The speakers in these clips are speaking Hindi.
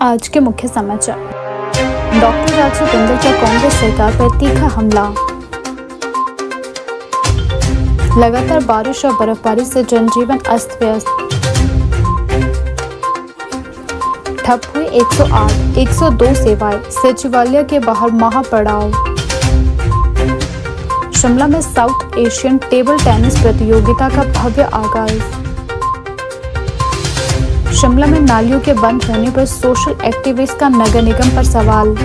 आज के मुख्य समाचार। डॉक्टर राजू बिंदल का कांग्रेस सरकार पर तीखा हमला। लगातार बारिश और बर्फबारी से जनजीवन अस्त व्यस्त। ठप हुई 108, 102 सेवाएं। सचिवालय के बाहर महापड़ाव। शिमला में साउथ एशियन टेबल टेनिस प्रतियोगिता का भव्य आगाज। शिमला में नालियों के बंद होने पर सोशल एक्टिविस्ट का नगर निगम पर सवाल।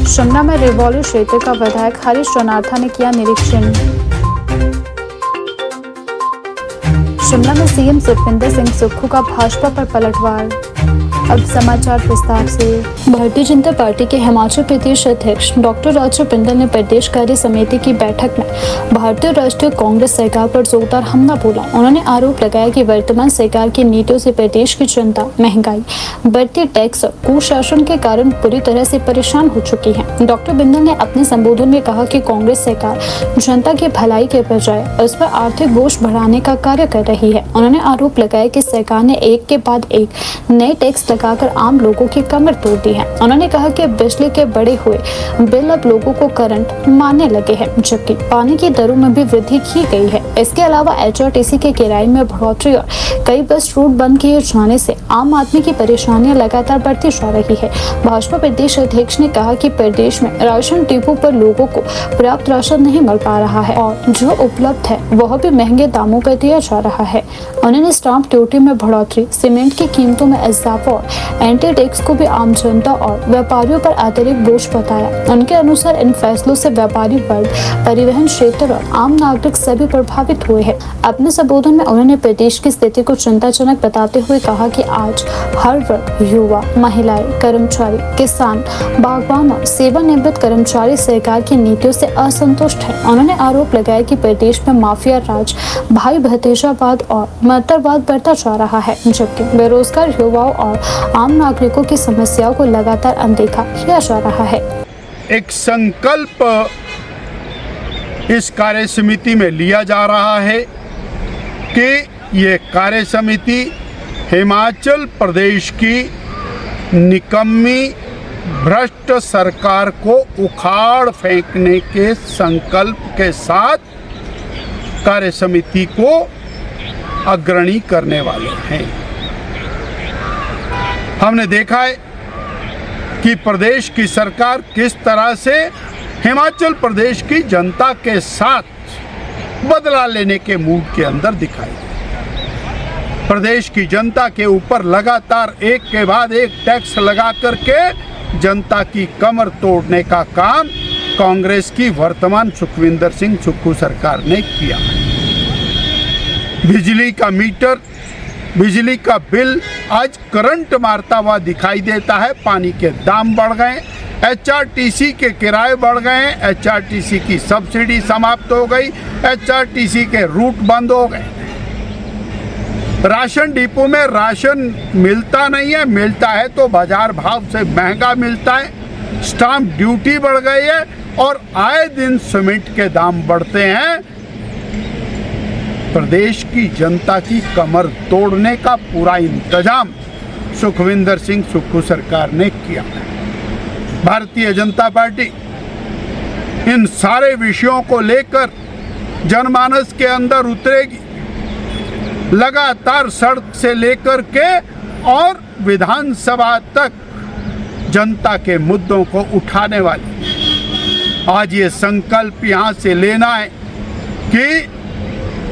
शिमला में रिवॉल्यू क्षेत्र का विधायक हरीश रनाथा ने किया निरीक्षण। शिमला में सीएम सुखविंदर सिंह सुक्खू का भाजपा पर पलटवार। अब समाचार विस्तार से। भारतीय जनता पार्टी के हिमाचल प्रदेश अध्यक्ष डॉक्टर राजू बिंदल ने प्रदेश कार्य समिति की बैठक में भारतीय राष्ट्रीय कांग्रेस सरकार पर जोरदार हमला बोला। उन्होंने आरोप लगाया कि वर्तमान सरकार की नीतियों से प्रदेश की जनता महंगाई, बढ़ती टैक्स और कुशासन के कारण पूरी तरह से परेशान हो चुकी है। डॉक्टर बिंदल ने अपने संबोधन में कहा कि कांग्रेस सरकार जनता की भलाई के बजाय उस पर आर्थिक बोझ बढ़ाने का कार्य कर रही है। उन्होंने आरोप लगाया कि सरकार ने एक के बाद एक नए टैक्स लगाकर आम लोगों की कमर तोड़ दी है। उन्होंने कहा कि बिजली के बढ़े हुए बिल अब लोगों को करंट मारने लगे हैं, जबकि पानी की दरों में भी वृद्धि की गई है। इसके अलावा एचआरटीसी के किराए में बढ़ोतरी और कई बस रूट बंद किए जाने से आम आदमी की परेशानियां लगातार बढ़ती जा रही है। भाजपा प्रदेश अध्यक्ष ने कहा कि प्रदेश में राशन डिपो पर लोगों को पर्याप्त राशन नहीं मिल पा रहा है और जो उपलब्ध है वह भी महंगे दामों पर दिया जा रहा है। उन्होंने स्टाम्प ड्यूटी में बढ़ोतरी, सीमेंट की कीमतों में इजाफा और एंटी टैक्स को भी आम जनता और व्यापारियों पर अतिरिक्त बोझ बताया। उनके अनुसार इन फैसलों से व्यापारी वर्ग, परिवहन क्षेत्र और आम नागरिक सभी प्रभावित हुए हैं। अपने संबोधन में उन्होंने प्रदेश की स्थिति को चिंताजनक बताते हुए कहा कि आज हर वर्ग, युवा, महिलाएं, कर्मचारी, किसान, बागवान और सेवानिवृत्त कर्मचारी सरकार की नीतियों से असंतुष्ट है। उन्होंने आरोप लगाया कि प्रदेश में माफिया राज, भाई भतीजावाद और मतवाद बढ़ता जा रहा है, जबकि बेरोजगार युवाओं और आम नागरिकों की समस्याओं को लगातार अनदेखा किया जा रहा है। एक संकल्प इस कार्य समिति में लिया जा रहा है कि ये कार्य समिति हिमाचल प्रदेश की निकम्मी भ्रष्ट सरकार को उखाड़ फेंकने के संकल्प के साथ कार्य समिति को अग्रणी करने वाले हैं। हमने देखा है कि प्रदेश की सरकार किस तरह से हिमाचल प्रदेश की जनता के साथ बदला लेने के मूड के अंदर दिखाई। प्रदेश की जनता के ऊपर लगातार एक के बाद एक टैक्स लगा करके जनता की कमर तोड़ने का काम कांग्रेस की वर्तमान सुखविंदर सिंह सुक्खू सरकार ने किया। बिजली का मीटर, बिजली का बिल आज करंट मारता हुआ दिखाई देता है। पानी के दाम बढ़ गए, एचआरटीसी के किराए बढ़ गए, एचआरटीसी की सब्सिडी समाप्त हो गई, एचआरटीसी के रूट बंद हो गए। राशन डिपो में राशन मिलता नहीं है, मिलता है तो बाजार भाव से महंगा मिलता है। स्टाम्प ड्यूटी बढ़ गई है और आए दिन सीमेंट के दाम बढ़ते हैं। प्रदेश की जनता की कमर तोड़ने का पूरा इंतजाम सुखविंदर सिंह सुक्खू सरकार ने किया। भारतीय जनता पार्टी इन सारे विषयों को लेकर जनमानस के अंदर उतरेगी, लगातार सड़क से लेकर के और विधानसभा तक जनता के मुद्दों को उठाने वाली। आज ये संकल्प यहाँ से लेना है कि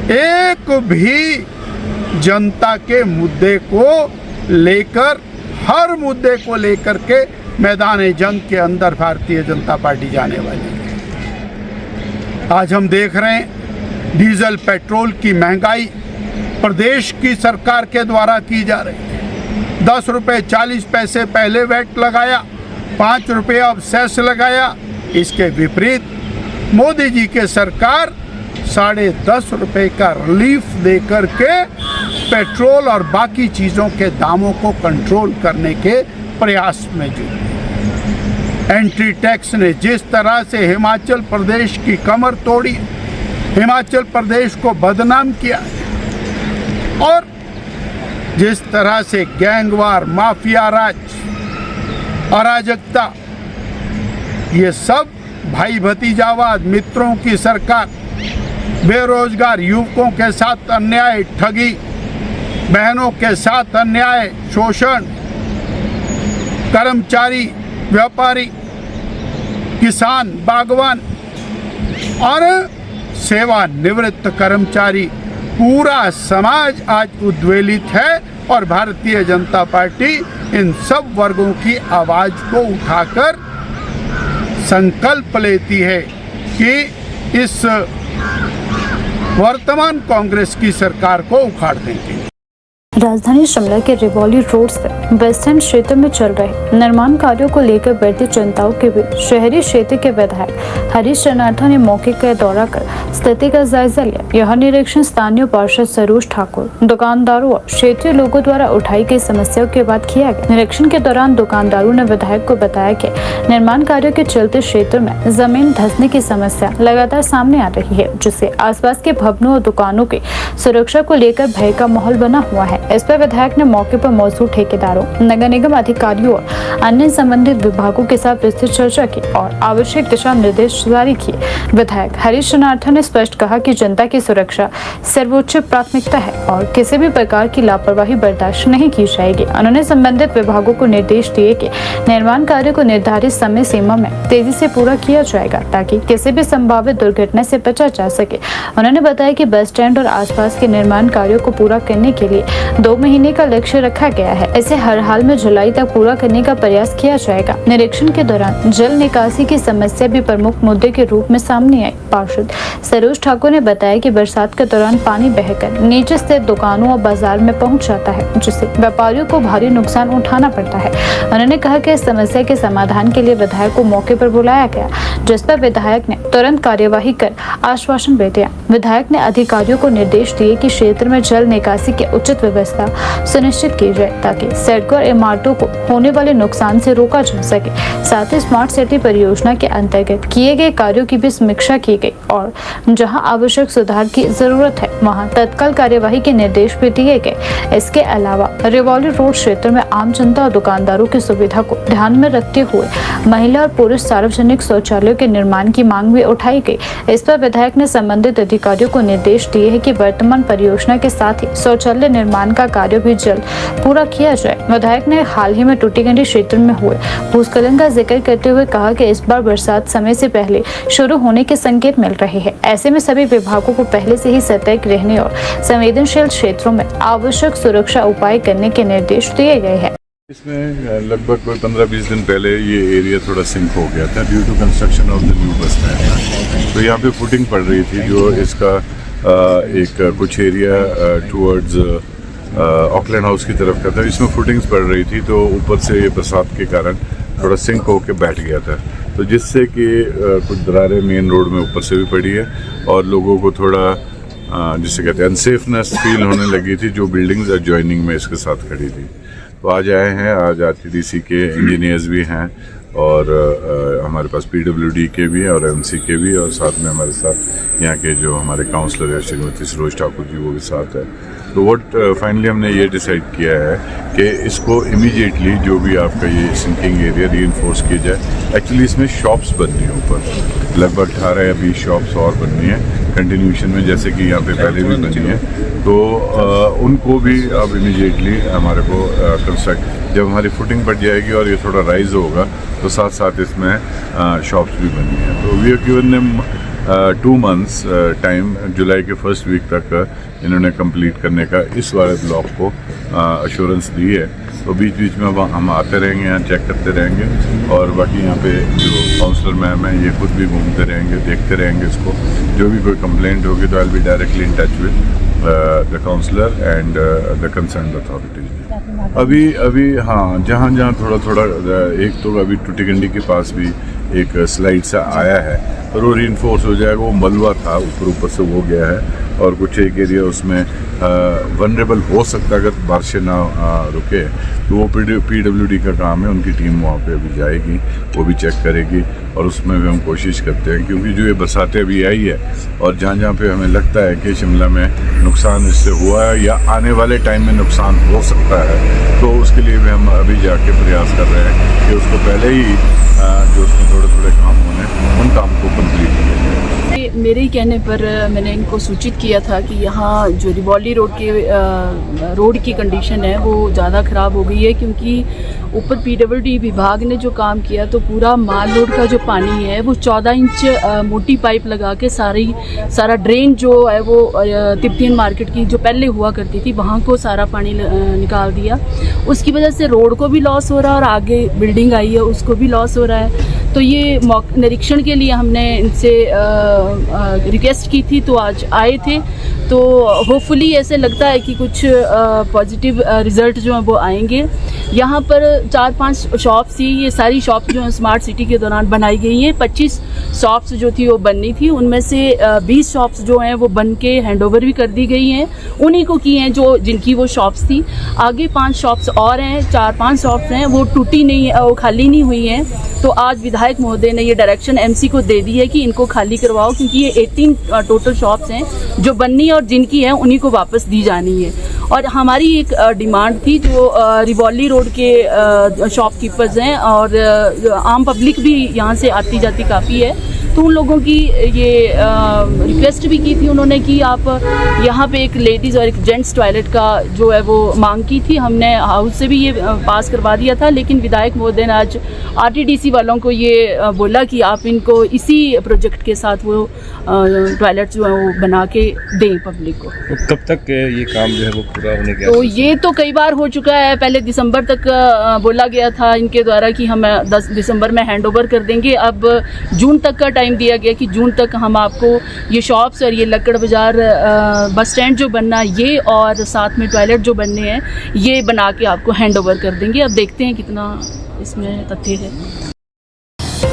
एक भी जनता के मुद्दे को लेकर, हर मुद्दे को लेकर के मैदान जंग के अंदर भारतीय जनता पार्टी जाने वाली है। आज हम देख रहे हैं डीजल पेट्रोल की महंगाई प्रदेश की सरकार के द्वारा की जा रही है। 10 रुपये 40 पैसे पहले वैट लगाया, 5 रुपये अब सेस लगाया। इसके विपरीत मोदी जी के सरकार 10.5 रुपये का रिलीफ देकर के पेट्रोल और बाकी चीज़ों के दामों को कंट्रोल करने के प्रयास में जुटी। एंट्री टैक्स ने जिस तरह से हिमाचल प्रदेश की कमर तोड़ी, हिमाचल प्रदेश को बदनाम किया और जिस तरह से गैंगवार, माफिया राज, अराजकता, ये सब भाई भतीजावाद, मित्रों की सरकार, बेरोजगार युवकों के साथ अन्याय, ठगी, बहनों के साथ अन्याय, शोषण, कर्मचारी, व्यापारी, किसान, बागवान और सेवानिवृत्त कर्मचारी, पूरा समाज आज उद्वेलित है और भारतीय जनता पार्टी इन सब वर्गों की आवाज को उठाकर संकल्प लेती है कि इस वर्तमान कांग्रेस की सरकार को उखाड़ देंगे। राजधानी शिमला के रिवॉली रोड से वेस्ट एंड क्षेत्र में चल रहे निर्माण कार्यों को लेकर बढ़ती चिंताओं के बीच शहरी क्षेत्र के विधायक हरीश जनार्दन ने मौके का दौरा कर स्थिति का जायजा लिया। यह निरीक्षण स्थानीय पार्षद सरोज ठाकुर, दुकानदारों और क्षेत्रीय लोगों द्वारा उठाई गई समस्याओं के बाद किया गया। निरीक्षण के दौरान दुकानदारों ने विधायक को बताया कि निर्माण कार्यों के चलते क्षेत्र में जमीन धंसने की समस्या लगातार सामने आ रही है, जिससे आसपास के भवनों और दुकानों की सुरक्षा को लेकर भय का माहौल बना हुआ है। इस पर विधायक ने मौके पर मौजूद ठेकेदारों, नगर निगम अधिकारियों और अन्य संबंधित विभागों के साथ विस्तृत चर्चा की और आवश्यक दिशा निर्देश जारी किए। विधायक हरीश जनार्दन ने स्पष्ट कहा कि जनता की सुरक्षा सर्वोच्च प्राथमिकता है और किसी भी प्रकार की लापरवाही बर्दाश्त नहीं की जाएगी। उन्होंने संबंधित विभागों को निर्देश दिए कि निर्माण कार्य को निर्धारित समय सीमा में तेजी से पूरा किया जाएगा ताकि किसी भी संभावित दुर्घटना से बचा जा सके। उन्होंने बताया कि बस स्टैंड और आसपास के निर्माण कार्यों को पूरा करने के लिए 2 महीने का लक्ष्य रखा गया है। इसे हर हाल में जुलाई तक पूरा करने का प्रयास किया जाएगा। निरीक्षण के दौरान जल निकासी की समस्या भी प्रमुख मुद्दे के रूप में सामने आई। पार्षद सरोज ठाकुर ने बताया कि बरसात के दौरान पानी बहकर नीचे स्थित दुकानों और बाजार में पहुंच जाता है, जिससे व्यापारियों को भारी नुकसान उठाना पड़ता है। उन्होंने कहा कि इस समस्या के समाधान के लिए विधायक को मौके पर बुलाया गया, जिस पर विधायक ने तुरंत कार्यवाही कर आश्वासन दे दिया। विधायक ने अधिकारियों को निर्देश दिए कि क्षेत्र में जल निकासी की उचित व्यवस्था सुनिश्चित की जाए ताकि सड़कों और इमारतों को होने वाले नुकसान से रोका जा सके। साथ ही स्मार्ट सिटी परियोजना के अंतर्गत किए गए कार्यों की भी समीक्षा की गई और जहां आवश्यक सुधार की जरूरत है वहां तत्काल कार्यवाही के निर्देश भी दिए गए। इसके अलावा रिवॉली रोड क्षेत्र में आम जनता और दुकानदारों की सुविधा को ध्यान में रखते हुए महिला और पुरुष सार्वजनिक शौचालयों के निर्माण की मांग भी उठाई गई। इस पर विधायक ने संबंधित अधिकारियों को निर्देश दिए हैं कि वर्तमान परियोजना के साथ ही शौचालय निर्माण का कार्य भी जल्द पूरा किया जाए। विधायक ने हाल ही में टूटीगंडी क्षेत्र में हुए भूस्खलन का जिक्र करते हुए कहा कि इस बार बरसात समय से पहले शुरू होने के संकेत मिल रहे हैं। ऐसे में सभी विभागों को पहले से ही सतर्क रहने और संवेदनशील क्षेत्रों में आवश्यक सुरक्षा उपाय करने के निर्देश दिए गए हैं। इसमें लगभग कोई 15-20 दिन पहले ये एरिया थोड़ा सिंक हो गया था due to construction of the new bus stand. तो यहाँ पे फुटिंग पड़ रही थी जो इसका एक कुछ एरिया टूवर्ड्स ऑकलैंड हाउस की तरफ का था, इसमें फुटिंग्स पड़ रही थी तो ऊपर से ये बरसात के कारण थोड़ा सिंक होके बैठ गया था, तो जिससे कि कुछ दरारें मेन रोड में ऊपर से भी पड़ी है और लोगों को थोड़ा जिसे कहते हैं अनसेफनेस फील होने लगी थी जो बिल्डिंग्स एडजॉइनिंग में इसके साथ खड़ी थी। तो आज आए हैं, आज आरटीडीसी के इंजीनियर्स भी हैं और हमारे पास पीडब्ल्यूडी के भी और एमसी के भी और साथ में हमारे साथ यहाँ के जो हमारे काउंसलर है श्रीमती सरोज ठाकुर जी वो भी साथ है। तो व्हाट फाइनली हमने ये डिसाइड किया है कि इसको इमीडिएटली जो भी आपका ये सिंकिंग एरिया रीइंफोर्स किया जाए। एक्चुअली इसमें शॉप्स बननी है ऊपर, लगभग 18 या 20 शॉप्स और बननी है कंटिन्यूशन में, जैसे कि यहाँ पे पहले भी बनी है। तो उनको भी अब इमीडिएटली हमारे को कंस्ट्रक्ट, जब हमारी फुटिंग बढ़ जाएगी और ये थोड़ा राइज होगा तो साथ साथ इसमें शॉप्स भी बनी है। तो we are given them 2 months time, जुलाई के फर्स्ट वीक तक इन्होंने कंप्लीट करने का इस वाले ब्लॉक को अश्योरेंस दी है। तो बीच बीच में हम आते रहेंगे, यहाँ चेक करते रहेंगे और बाकी यहाँ पे जो काउंसलर मैम है ये खुद भी घूमते रहेंगे, देखते रहेंगे इसको। जो भी कोई कंप्लेंट होगी तो I will be directly in touch with the councillor and the concern authorities. अभी हाँ, जहाँ थोड़ा एक तो अभी टूटीगंडी के पास भी एक स्लाइड सा आया है, पर वो रीइंफोर्स हो जाएगा। वो मलबा था ऊपर से वो गया है, और कुछ एक एरिया उसमें वनरेबल हो सकता है अगर बारिशें ना रुके, तो वो PWD का काम है, उनकी टीम वहाँ पे अभी जाएगी, वो भी चेक करेगी और उसमें भी हम कोशिश करते हैं, क्योंकि जो ये बरसातें अभी आई है और जहाँ जहाँ पे हमें लगता है कि शिमला में नुकसान इससे हुआ है या आने वाले टाइम में नुकसान हो सकता है, तो उसके लिए भी हम अभी जाके प्रयास कर रहे हैं कि उसको पहले ही जो उसमें थोड़े थोड़े काम होने उन काम को कंप्लीट किया जाए। मेरे ही कहने पर मैंने इनको सूचित किया था कि यहाँ जो रिवॉली रोड की कंडीशन है वो ज़्यादा ख़राब हो गई है, क्योंकि ऊपर PWD विभाग ने जो काम किया तो पूरा माल रोड का जो पानी है वो 14 इंच मोटी पाइप लगा के सारा ड्रेन जो है वो तिब्बतियन मार्केट की जो पहले हुआ करती थी वहाँ को सारा पानी निकाल दिया। उसकी वजह से रोड को भी लॉस हो रहा है और आगे बिल्डिंग आई है उसको भी लॉस हो रहा है। तो ये निरीक्षण के लिए हमने इनसे रिक्वेस्ट की थी, तो आज आए थे, तो होपफुली ऐसे लगता है कि कुछ पॉजिटिव रिज़ल्ट जो हैं वो आएंगे। यहाँ पर 4-5 शॉप्स थी, ये सारी शॉप्स जो हैं स्मार्ट सिटी के दौरान बनाई गई हैं। 25 शॉप्स जो थी वो बननी थी, उनमें से 20 शॉप्स जो हैं वो बन के हैंडओवर भी कर दी गई हैं, उन्हीं को की हैं जो जिनकी वो शॉप्स थी। आगे 5 शॉप्स और हैं, 4-5 शॉप्स हैं, वो टूटी नहीं, वो खाली नहीं हुई हैं। तो आज विधायक महोदय ने ये डायरेक्शन MC को दे दी है कि इनको खाली करवाओ, क्योंकि ये 18 टोटल शॉप्स हैं जो बननी और जिनकी हैं उन्हीं को वापस दी जानी है। और हमारी एक डिमांड थी, जो रिवॉली रोड के शॉपकीपर्स हैं और आम पब्लिक भी यहाँ से आती जाती काफ़ी है, तो उन लोगों की ये रिक्वेस्ट भी की थी उन्होंने कि आप यहाँ पे एक लेडीज़ और एक जेंट्स टॉयलेट का जो है वो मांग की थी। हमने हाउस से भी ये पास करवा दिया था, लेकिन विधायक महोदय ने आज RTDC वालों को ये बोला कि आप इनको इसी प्रोजेक्ट के साथ वो टॉयलेट जो है वो बना के दें पब्लिक को। तो कब तक ये काम जो है वो पूरा होने के? तो ये तो कई बार हो चुका है, पहले दिसंबर तक बोला गया था इनके द्वारा कि हम 10 दिसंबर में हैंडओवर कर देंगे। अब जून तक का टाइम दिया गया कि जून तक हम आपको ये शॉप्स और ये लक्कड़ बाजार बस स्टैंड जो बनना ये और साथ में टॉयलेट जो बनने हैं ये बना के आपको हैंडओवर कर देंगे। अब देखते हैं कितना इसमें तथ्य है।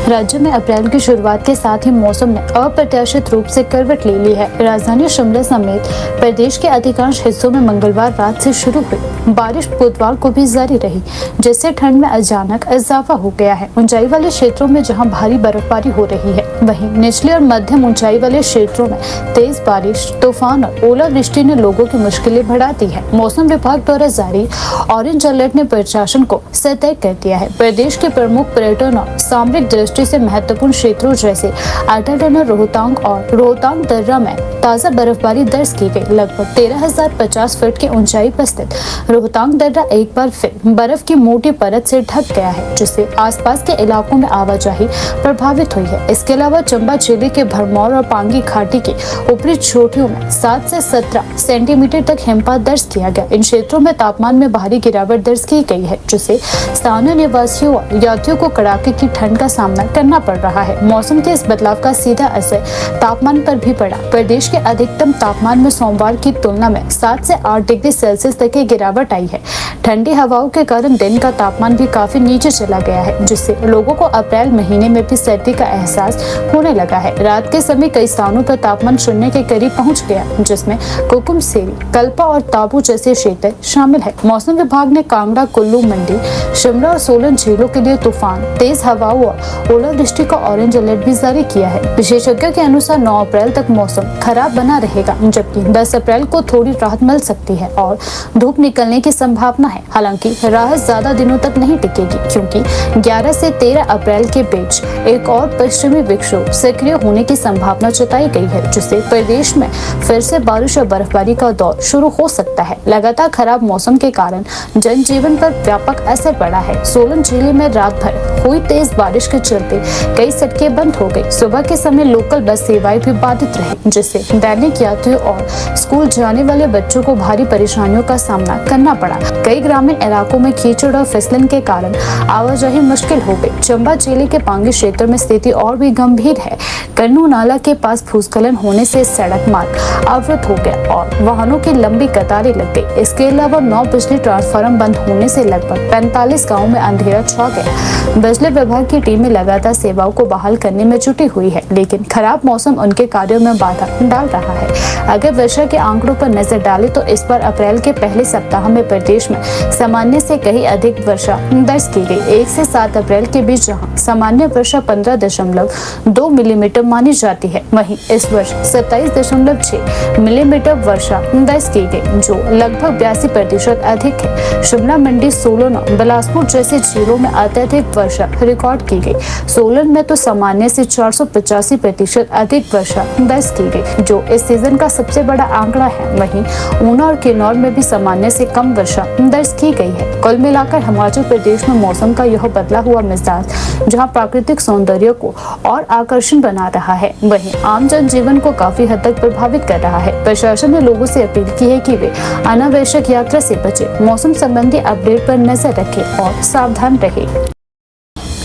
राज्य में अप्रैल की शुरुआत के साथ ही मौसम ने अप्रत्याशित रूप से करवट ले ली है। राजधानी शिमला समेत प्रदेश के अधिकांश हिस्सों में मंगलवार रात से शुरू हुई बारिश बुधवार को भी जारी रही, जिससे ठंड में अचानक इजाफा हो गया है। ऊंचाई वाले क्षेत्रों में जहां भारी बर्फबारी हो रही है, वहीं निचले और मध्यम ऊंचाई वाले क्षेत्रों में तेज बारिश, तूफान और ओलावृष्टि ने लोगों की मुश्किलें बढ़ा दी है। मौसम विभाग द्वारा जारी ऑरेंज अलर्ट ने प्रशासन को सतर्क कर दिया है। प्रदेश के प्रमुख पर्यटन और सामरिक दृष्टि से महत्वपूर्ण क्षेत्रों जैसे अटल रोहतांग और रोहतांग दर्रा में ताजा बर्फबारी दर्ज की गई। लगभग 13,050 फीट की ऊंचाई पर स्थित रोहतांग दर्रा एक बार फिर बर्फ की मोटी परत से ढक गया है, जिससे आसपास के इलाकों में आवाजाही प्रभावित हुई है। इसके अलावा चंबा जिले के भरमौर और पांगी घाटी की ऊपरी चोटियों में 7 से 17 सेंटीमीटर तक हिमपात दर्ज किया गया। इन क्षेत्रों में तापमान में भारी गिरावट दर्ज की गई है, जिससे स्थानीय निवासियों और यात्रियों को कड़ाके की ठंड का सामना करना पड़ रहा है। मौसम के इस बदलाव का सीधा असर तापमान पर भी पड़ा। प्रदेश के अधिकतम तापमान में सोमवार की तुलना में 7 से 8 डिग्री सेल्सियस तक की गिरावट आई है। ठंडी हवाओं के कारण दिन का तापमान भी काफी नीचे चला गया है, जिससे लोगों को अप्रैल महीने में भी सर्दी का एहसास होने लगा है। रात के समय कई स्थानों पर तापमान शून्य के करीब पहुंच गया, जिसमें कुकुम सेरी, कल्पा और ताबू जैसे क्षेत्र शामिल है। मौसम विभाग ने कांगड़ा, कुल्लू, मंडी, शिमला और सोलन झीलों के लिए तूफान, तेज हवाओं और ओलावृष्टि का ऑरेंज अलर्ट भी जारी किया है। विशेषज्ञों के अनुसार 9 अप्रैल तक मौसम खराब बना रहेगा, जबकि 10 अप्रैल को थोड़ी राहत मिल सकती है और धूप निकलने की संभावना है। हालांकि राहत ज्यादा दिनों तक नहीं टिकेगी, क्योंकि 11 से 13 अप्रैल के बीच एक और पश्चिमी विक्षोभ सक्रिय होने की संभावना जताई गई है, जिससे प्रदेश में फिर से बारिश और बर्फबारी का दौर शुरू हो सकता है। लगातार खराब मौसम के कारण जनजीवन पर व्यापक असर पड़ा है। सोलन जिले में रात भर हुई तेज बारिश के चलते कई सड़कें बंद हो गई। सुबह के समय लोकल बस सेवाएं भी बाधित रही, जिससे दैनिक यात्रियों और स्कूल जाने वाले बच्चों को भारी परेशानियों का सामना करना पड़ा। कई ग्रामीण इलाकों में कीचड़ और फिसलन के कारण आवाजाही मुश्किल हो गई। चंबा जिले के पांगी क्षेत्र में स्थिति और भी गंभीर है। कन्नू नाला के पास भूस्खलन होने से सड़क मार्ग अवरुद्ध हो गया और वाहनों की लंबी कतारें लग गई। इसके अलावा 9 बिजली ट्रांसफार्मर बंद होने से लगभग 45 गाँव में अंधेरा छा गया। बिजली विभाग की टीमें लगातार लगातार सेवाओं को बहाल करने में जुटी हुई है, लेकिन खराब मौसम उनके कार्यों में बाधा डाल रहा है। अगर वर्षा के आंकड़ों पर नजर डालें तो इस बार अप्रैल के पहले सप्ताह में प्रदेश में सामान्य से कहीं अधिक वर्षा दर्ज की गई। 1 से 7 अप्रैल के बीच जहां सामान्य वर्षा 15.2 मिलीमीटर मानी जाती है, वहीं इस वर्ष 27.6 मिलीमीटर वर्षा दर्ज की गई, जो लगभग 82% अधिक है। शिमला, मंडी, सोलन और बिलासपुर जैसे जिलों में अत्यधिक वर्षा रिकॉर्ड की गई। सोलन में तो सामान्य से 485% अधिक वर्षा दर्ज की गई, जो इस सीजन का सबसे बड़ा आंकड़ा है। वहीं ऊना और किन्नौर में भी सामान्य से कम वर्षा दर्ज की गई है। कुल मिलाकर हिमाचल प्रदेश में मौसम का यह बदला हुआ मिजाज जहां प्राकृतिक सौंदर्य को और आकर्षण बना रहा है, वहीं आम जनजीवन को काफी हद तक प्रभावित कर रहा है। प्रशासन ने लोगों से अपील की है कि वे अनावश्यक यात्रा से बचें, मौसम संबंधी अपडेट पर नजर रखें और सावधान रहें।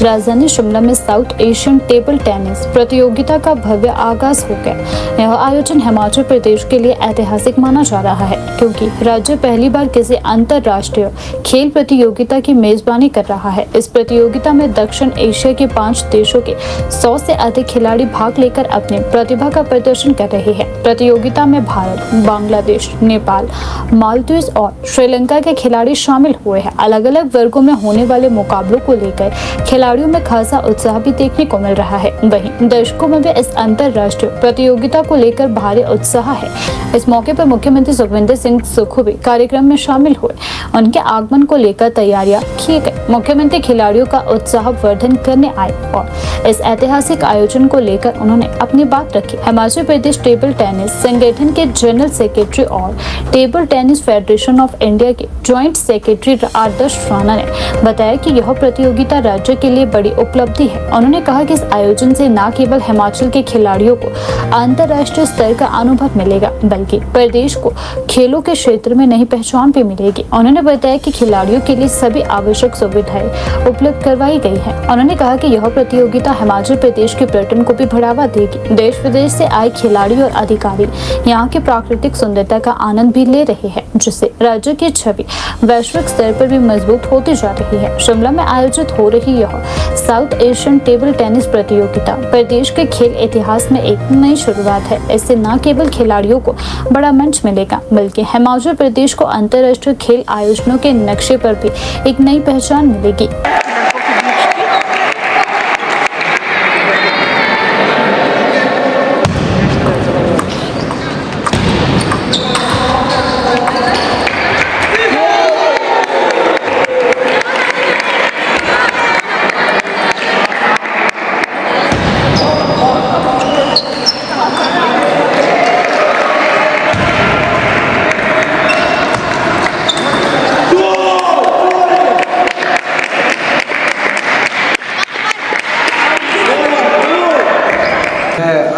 राजधानी शिमला में साउथ एशियन टेबल टेनिस प्रतियोगिता का भव्य आगाज हो गया। यह आयोजन हिमाचल प्रदेश के लिए ऐतिहासिक माना जा रहा है, क्योंकि राज्य पहली बार किसी अंतर्राष्ट्रीय खेल प्रतियोगिता की मेजबानी कर रहा है। इस प्रतियोगिता में दक्षिण एशिया के 5 देशों के 100 से अधिक खिलाड़ी भाग लेकर अपनी प्रतिभा का प्रदर्शन कर रहे हैं। प्रतियोगिता में भारत, बांग्लादेश, नेपाल, मालदीव और श्रीलंका के खिलाड़ी शामिल हुए हैं। अलग अलग वर्गों में होने वाले मुकाबलों को लेकर खिलाड़ियों में खासा उत्साह भी देखने को मिल रहा है। वहीं दर्शकों में भी इस अंतर्राष्ट्रीय प्रतियोगिता को लेकर भारी उत्साह है। इस मौके पर मुख्यमंत्री सुखविंदर सिंह सुक्खू भी कार्यक्रम में शामिल हुए। उनके आगमन को लेकर तैयारियां की गई। मुख्यमंत्री खिलाड़ियों का उत्साह वर्धन करने आए और इस ऐतिहासिक आयोजन को लेकर उन्होंने अपनी बात रखी। हिमाचल प्रदेश टेबल टेनिस संगठन के जनरल सेक्रेटरी और table tennis federation of India के ज्वाइंट सेक्रेटरी आदर्श राणा ने बताया कि यह प्रतियोगिता राज्य के लिए बड़ी उपलब्धि है। उन्होंने कहा कि इस आयोजन से न केवल हिमाचल के खिलाड़ियों को अंतर्राष्ट्रीय स्तर का अनुभव मिलेगा, बल्कि प्रदेश को खेलों के क्षेत्र में नई पहचान भी मिलेगी। उन्होंने बताया कि खिलाड़ियों के लिए सभी आवश्यक सुविधाएं उपलब्ध करवाई गई है। उन्होंने कहा कि यह प्रतियोगिता हिमाचल प्रदेश के पर्यटन को भी बढ़ावा देगी। देश विदेश से आए खिलाड़ी और अधिकारी यहाँ की प्राकृतिक सुंदरता का आनंद भी ले रहे हैं, जिससे राज्य की छवि वैश्विक स्तर पर भी मजबूत होती जा रही है। शिमला में आयोजित हो रही यह साउथ एशियन टेबल टेनिस प्रतियोगिता प्रदेश के खेल इतिहास में एक नई शुरुआत है। इससे न केवल खिलाड़ियों को बड़ा मंच मिलेगा, बल्कि हिमाचल प्रदेश को अंतर्राष्ट्रीय खेल आयोजनों के नक्शे पर भी एक नई पहचान मिलेगी।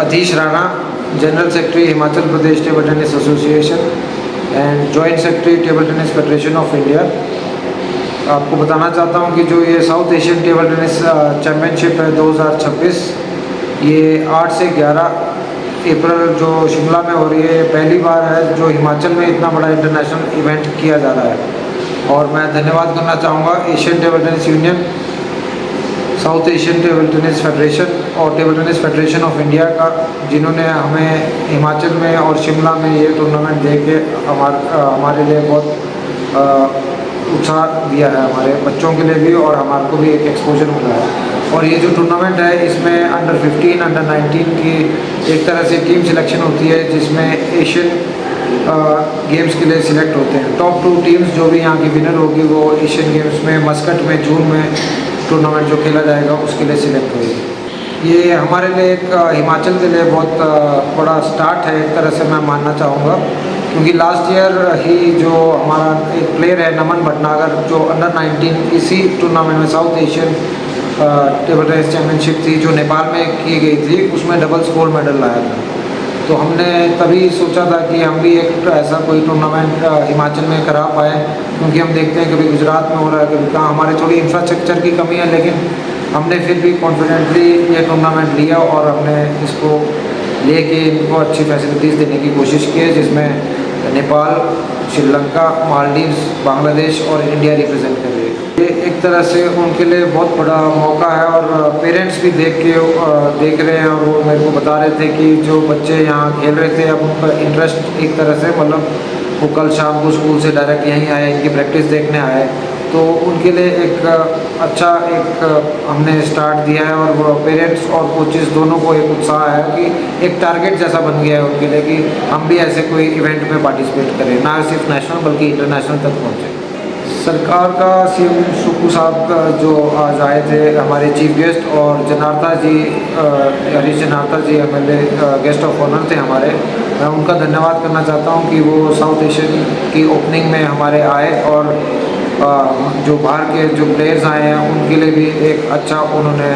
Adhish Rana, general secretary Himachal Pradesh table tennis association and joint secretary table tennis federation of India. आपको बताना चाहता हूं कि जो ये south Asian table tennis championship है 2026, ये 8 से 11 अप्रैल जो शिमला में हो रही है, पहली बार है जो हिमाचल में इतना बड़ा इंटरनेशनल इवेंट किया जा रहा है। और मैं धन्यवाद करना चाहूँगा Asian table tennis union, south Asian table tennis federation और table tennis federation of India का, जिन्होंने हमें हिमाचल में और शिमला में ये टूर्नामेंट दे के हमारे लिए बहुत उत्साह दिया है, हमारे बच्चों के लिए भी और हमारे को भी एक एक्सपोजर मिला है। और ये जो टूर्नामेंट है इसमें अंडर 15, अंडर 19 की एक तरह से टीम सिलेक्शन होती है, जिसमें एशियन गेम्स के लिए सिलेक्ट होते हैं। टॉप 2 टीम्स जो भी यहाँ की विनर होगी वो एशियन गेम्स में मस्कट में जून में टूर्नामेंट जो खेला जाएगा उसके लिए सिलेक्ट होगी। ये हमारे लिए एक हिमाचल के लिए बहुत बड़ा स्टार्ट है, एक तरह से मैं मानना चाहूँगा, क्योंकि लास्ट ईयर ही जो हमारा एक प्लेयर है नमन भटनागर, जो अंडर 19 इसी टूर्नामेंट में south Asian table tennis championship थी जो नेपाल में की गई थी, उसमें डबल्स गोल्ड मेडल लाया था। तो हमने तभी सोचा था कि हम भी एक ऐसा कोई टूर्नामेंट हिमाचल में करा पाए, क्योंकि हम देखते हैं कभी गुजरात में हो रहा है, कभी कहाँ, हमारे थोड़ी इंफ्रास्ट्रक्चर की कमी है, लेकिन हमने फिर भी कॉन्फिडेंटली ये टूर्नामेंट लिया और हमने इसको लेके इनको अच्छी फैसिलिटीज़ देने की कोशिश की है, जिसमें नेपाल, श्रीलंका, मालदीव्स, बांग्लादेश और इंडिया रिप्रेजेंट कर रही है। ये एक तरह से उनके लिए बहुत बड़ा मौका है और पेरेंट्स भी देख रहे हैं और वो मेरे को बता रहे थे कि जो बच्चे यहाँ खेल रहे थे अब उनका इंटरेस्ट एक तरह से मतलब वो कल शाम को स्कूल से डायरेक्ट यहीं आए, इनकी प्रैक्टिस देखने आए, तो उनके लिए एक अच्छा हमने स्टार्ट दिया है और वो पेरेंट्स और कोचेस दोनों को एक उत्साह है कि एक टारगेट जैसा बन गया है उनके लिए कि हम भी ऐसे कोई इवेंट में पार्टिसिपेट करें, ना सिर्फ नेशनल बल्कि इंटरनेशनल तक पहुँचे। सरकार का सीएम सुक्खू साहब जो आज आए थे हमारे चीफ गेस्ट, और जनार्था जी हरीश जनार्था जी MLA गेस्ट ऑफ ऑनर थे हमारे, मैं उनका धन्यवाद करना चाहता हूं कि वो साउथ एशियन की ओपनिंग में हमारे आए और जो बाहर के जो प्लेयर्स आए हैं उनके लिए भी एक अच्छा उन्होंने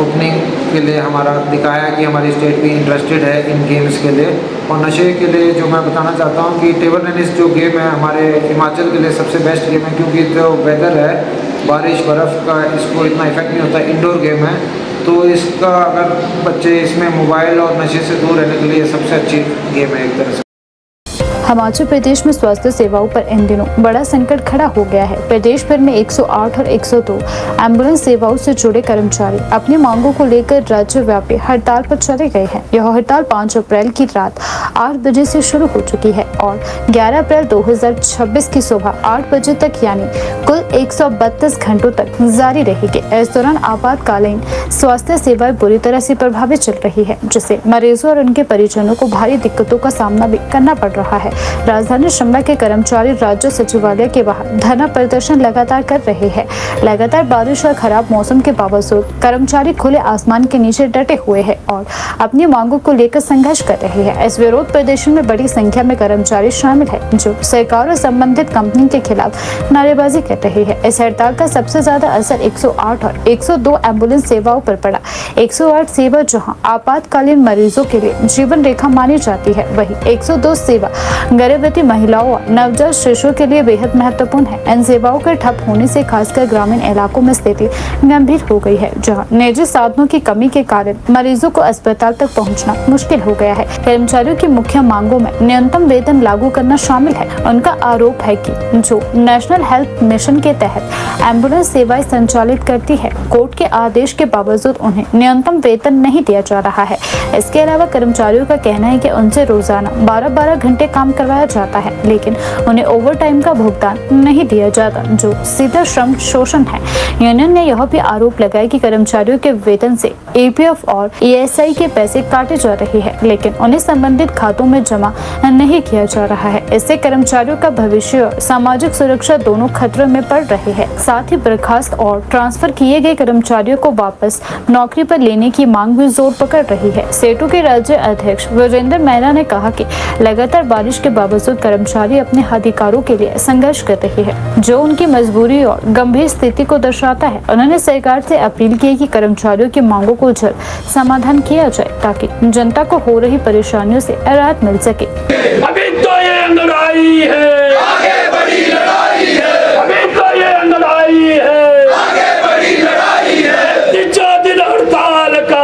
ओपनिंग के लिए हमारा दिखाया कि हमारी स्टेट भी इंटरेस्टेड है इन गेम्स के लिए। और नशे के लिए जो मैं बताना चाहता हूं कि टेबल टेनिस जो गेम है हमारे हिमाचल के लिए सबसे बेस्ट गेम है, क्योंकि जो वेदर है बारिश बर्फ़ का इसको इतना इफेक्ट नहीं होता, इंडोर गेम है, तो इसका अगर बच्चे इसमें मोबाइल और नशे से दूर रहने के लिए सबसे अच्छी गेम है एक तरह से। हिमाचल प्रदेश में स्वास्थ्य सेवाओं पर इन दिनों बड़ा संकट खड़ा हो गया है। प्रदेश भर में 108 और 102 एम्बुलेंस सेवाओं से जुड़े कर्मचारी अपनी मांगों को लेकर राज्यव्यापी हड़ताल पर चले गए हैं। यह हड़ताल 5 अप्रैल की रात 8 बजे से शुरू हो चुकी है और 11 अप्रैल 2026 की सुबह 8 बजे तक यानी कुल 132 घंटों तक जारी रहेगी। इस दौरान आपातकालीन स्वास्थ्य सेवाएं बुरी तरह से प्रभावित चल रही है, जिससे मरीजों और उनके परिजनों को भारी दिक्कतों का सामना भी करना पड़ रहा है। राजधानी शिमला के कर्मचारी राज्य सचिवालय के बाहर धरना प्रदर्शन लगातार कर रहे हैं। लगातार बारिश और खराब मौसम के बावजूद कर्मचारी खुले आसमान के नीचे डटे हुए हैं और अपनी मांगों को लेकर संघर्ष कर रहे हैं। इस विरोध प्रदर्शन में बड़ी संख्या में कर्मचारी शामिल हैं, जो सरकार और संबंधित कंपनी के खिलाफ नारेबाजी कर रहे हैं। इस हड़ताल का सबसे ज्यादा असर 108 और 102 एम्बुलेंस सेवाओं पर पड़ा। 108 सेवा जहां आपातकालीन मरीजों के लिए जीवन रेखा मानी जाती है, वहीं 102 सेवा गर्भवती महिलाओं और नवजात शिशुओं के लिए बेहद महत्वपूर्ण है। इन सेवाओं के ठप होने से खासकर ग्रामीण इलाकों में स्थिति गंभीर हो गई है, जहां निजी साधनों की कमी के कारण मरीजों को अस्पताल तक पहुंचना मुश्किल हो गया है। कर्मचारियों की मुख्य मांगों में न्यूनतम वेतन लागू करना शामिल है। उनका आरोप है कि जो नेशनल हेल्थ मिशन के तहत एम्बुलेंस सेवाएं संचालित करती है, कोर्ट के आदेश के बावजूद उन्हें न्यूनतम वेतन नहीं दिया जा रहा है। इसके अलावा कर्मचारियों का कहना है कि उनसे रोजाना 12-12 घंटे काम करवाया जाता है, लेकिन उन्हें ओवर टाइम का भुगतान नहीं दिया जाता, जो सीधा श्रम शोषण है। यूनियन ने यह भी आरोप लगाया कि कर्मचारियों के वेतन से APF और ESI के पैसे काटे जा रहे हैं, लेकिन उन्हें संबंधित खातों में जमा नहीं किया जा रहा है। इससे कर्मचारियों का भविष्य और सामाजिक सुरक्षा दोनों खतरे में पड़ रहे हैं। साथ ही बर्खास्त और ट्रांसफर किए गए कर्मचारियों को वापस नौकरी पर लेने की मांग भी जोर पकड़ रही है। सेटू के राज्य अध्यक्ष विजेंद्र मैना ने कहा कि लगातार बारिश के बावजूद कर्मचारी अपने अधिकारों के लिए संघर्ष कर रहे हैं, जो उनकी मजबूरी और गंभीर स्थिति को दर्शाता है। उन्होंने सरकार से अपील की कि कर्मचारियों की मांगों को जल्द समाधान किया जाए, ताकि जनता को हो रही परेशानियों से राहत मिल सके। अभी तो ये लड़ाई है, आगे बड़ी लड़ाई है। अभी तो ये लड़ाई है, आगे बड़ी लड़ाई है। तीसरा दिन हड़ताल का,